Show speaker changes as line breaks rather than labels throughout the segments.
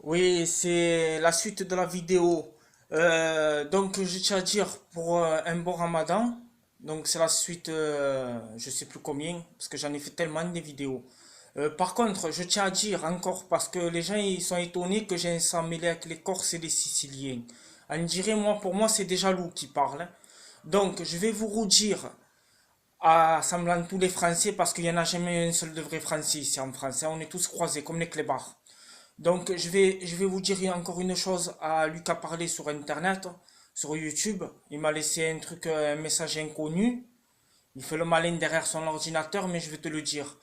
Oui, c'est la suite de la vidéo. Donc, je tiens à dire pour un bon ramadan. Donc, c'est la suite, je sais plus combien, parce que j'en ai fait tellement des vidéos. Par contre, je tiens à dire encore, parce que les gens ils sont étonnés que j'ai un sang mêlé avec les Corses et les Siciliens. On dirait, moi, pour moi, c'est des jaloux qui parlent, hein. Donc, je vais vous redire, à semblant tous les Français, parce qu'il n'y en a jamais un seul de vrai Français ici en France, hein. On est tous croisés comme les clébards. Donc, je vais vous dire encore une chose à Lucas parler sur Internet, sur YouTube. Il m'a laissé un truc, un message inconnu. Il fait le malin derrière son ordinateur, mais je vais te le dire.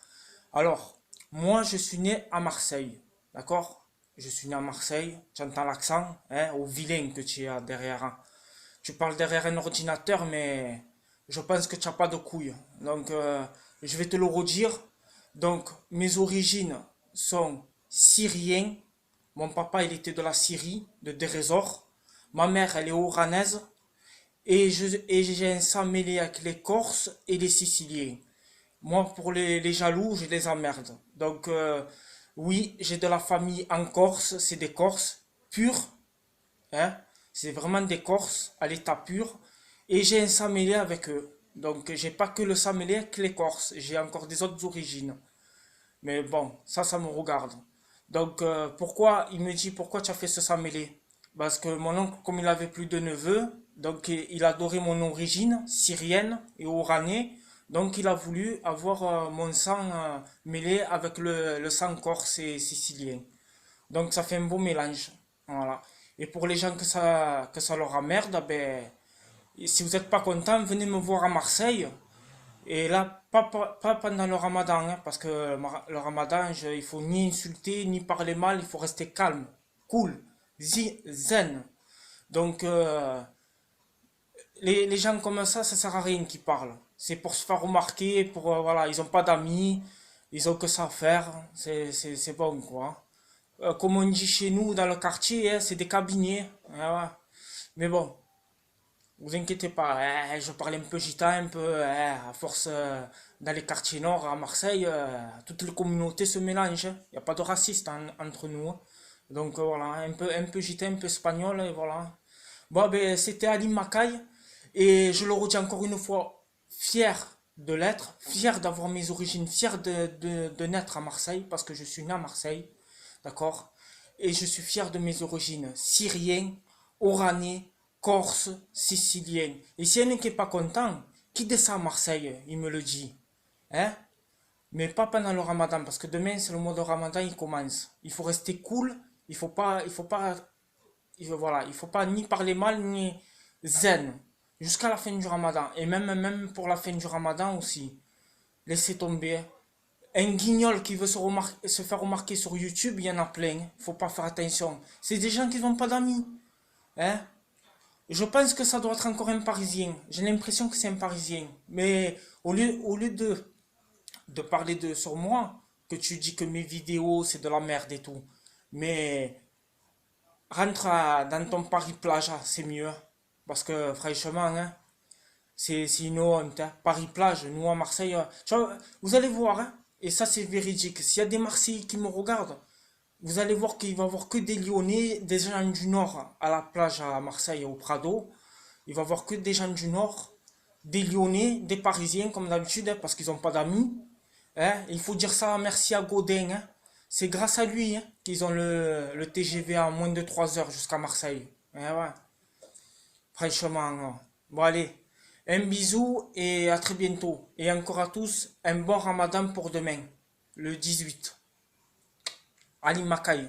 Alors, moi, je suis né à Marseille. D'accord? Je suis né à Marseille. Tu entends l'accent, hein, au vilain que tu as derrière, hein. Tu parles derrière un ordinateur, mais je pense que tu n'as pas de couilles. Donc, je vais te le redire. Donc, mes origines sont syriennes. Mon papa, il était de la Syrie, de Dérésor. Ma mère, elle est oranaise. Et j'ai un sang mêlé avec les Corses et les Siciliens. Moi, pour les jaloux, je les emmerde. Donc, oui, j'ai de la famille en Corse. C'est des Corses purs, hein. C'est vraiment des Corses à l'état pur. Et j'ai un sang mêlé avec eux. Donc, j'ai pas que le sang mêlé avec les Corses. J'ai encore des autres origines. Mais bon, ça me regarde. Donc, pourquoi, il me dit, pourquoi tu as fait ce sang mêlé? Parce que mon oncle, comme il avait plus de neveux, donc il adorait mon origine syrienne et oranais. Donc, il a voulu avoir mon sang mêlé avec le sang corse et sicilien. Donc, ça fait un beau mélange. Voilà. Et pour les gens que ça leur emmerde, ben, si vous n'êtes pas content, venez me voir à Marseille. Et là, pas pendant le ramadan, hein, parce que le ramadan, il faut ni insulter, ni parler mal, il faut rester calme, cool, zen. Donc, les gens comme ça sert à rien qui parlent. C'est pour se faire remarquer, voilà, ils ont pas d'amis, ils ont que ça à faire, c'est bon, quoi. Comme on dit chez nous, dans le quartier, hein, c'est des cabinets, hein, ouais. Mais bon, vous inquiétez pas, je parle un peu gitan, un peu, à force, dans les quartiers nord, à Marseille, toutes les communautés se mélangent. Il n'y a pas de raciste entre nous, hein. Donc voilà, un peu gitan, un peu espagnol, et voilà. Bon, ben, c'était Ali Macaille, et je le redis encore une fois, fier de l'être, fier d'avoir mes origines, fier de naître à Marseille, parce que je suis né à Marseille, d'accord? Et je suis fier de mes origines syriennes, oranais, corse, sicilienne. Et s'il y en a qui n'est pas content, qui descend à Marseille, il me le dit. Hein? Mais pas pendant le ramadan, parce que demain, c'est le mois de ramadan, il commence. Il faut rester cool, voilà, il faut pas ni parler mal, ni zen. Jusqu'à la fin du ramadan. Et même pour la fin du ramadan aussi. Laissez tomber. Un guignol qui veut se faire remarquer sur YouTube, il y en a plein. Faut pas faire attention. C'est des gens qui n'ont pas d'amis. Hein? Je pense que ça doit être encore un Parisien. J'ai l'impression que c'est un Parisien. Mais au lieu de parler sur moi, que tu dis que mes vidéos c'est de la merde et tout. Mais rentre dans ton Paris-Plage, c'est mieux. Parce que franchement, hein, c'est une honte, hein. Paris-Plage, nous à Marseille, tu vois, vous allez voir, hein, et ça c'est véridique. S'il y a des Marseillais qui me regardent, vous allez voir qu'il va y avoir que des Lyonnais, des gens du Nord à la plage à Marseille, au Prado. Il va y avoir que des gens du Nord, des Lyonnais, des Parisiens comme d'habitude, hein, parce qu'ils n'ont pas d'amis, hein. Il faut dire ça merci à Godin, hein. C'est grâce à lui, hein, qu'ils ont le TGV en moins de 3 heures jusqu'à Marseille. Hein, ouais. Franchement, hein. Bon allez, un bisou et à très bientôt. Et encore à tous, un bon ramadan pour demain, le 18. Ali Makai.